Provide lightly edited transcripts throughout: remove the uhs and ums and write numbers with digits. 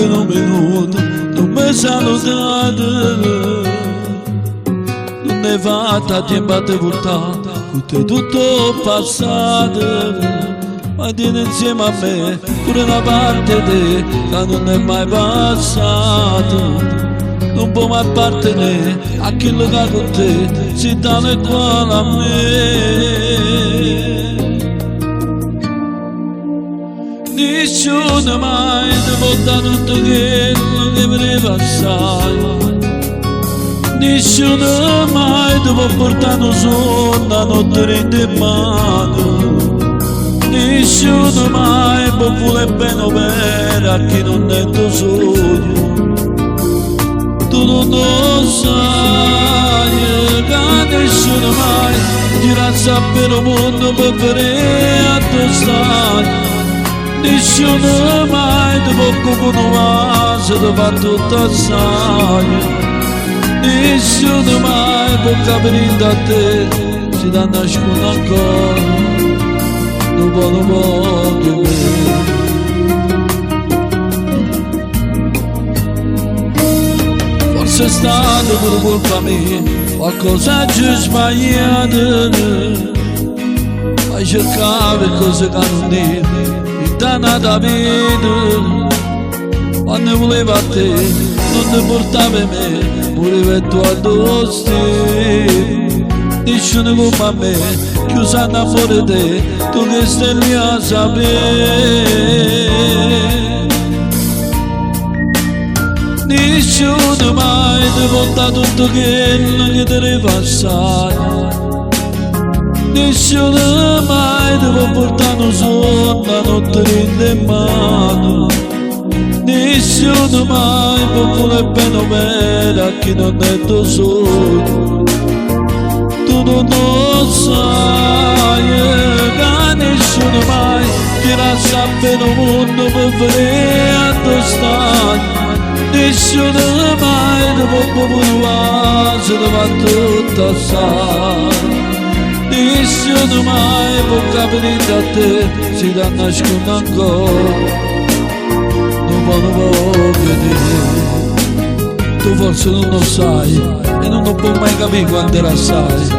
anche in un minuto non mi salutate. Non ne fatta tempo a te portare, con te tutto passato. Ma tieni insieme a me pure una parte di te che non è mai passato. Non può mai appartenere a chi lo fa con te, si dà uguale a me. Nessuno mai ti può dare tutto quello che voleva assai. Nessuno mai ti può portare un sonno la notte in mano. Nessuno mai può voler bene o bene a chi non è tuo sogno. Tu non lo sai che nessuno mai dirà sapere il mondo per vedere a te stare. Nessuno mai ti può conoscere se ti fa tutto assai. Nessuno mai può capire da te se ti nasconde ancora. Non può che me. Forse è stato per colpa mia qualcosa di sbagliato. Ma cercavo cose che non dico nata vita. Quando voleva a te non ti portava me, moriva tu addosso. Nessuno come a me chiusa fuori te, tu che stai lì a sapere. Nessuno mai ti porta tutto quello che ti deve passare. Nessuno mai ti può portare un sonno la notte in mano. Nessuno mai può voler bene o bene a chi non è tuo sogno. Tu non lo sai che nessuno mai dirà sapere il mondo per vedere a te stare. Nessuno mai ti può provare se ti fa tutto assai. Nessuno mai può capire da te, si da nasconde ancora. Non può vedere. Tu forse non lo sai e non lo puoi mai capire quando era assai.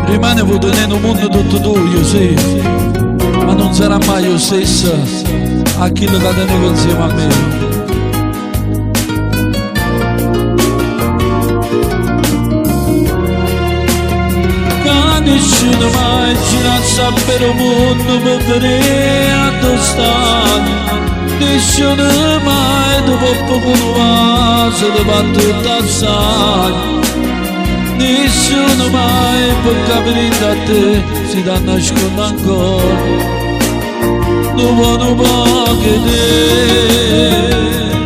Rimane vuoto nel mondo tutto tuo, sì, ma non sarà mai lo stesso a chi lo teneva insieme a me. Nessuno mai gira a sapere il mondo per vedere a te stare. Nessuno mai ti può conoscere se ti fa tutto assai. Nessuno mai può capire da te se ti nasconde ancora. Non può che te.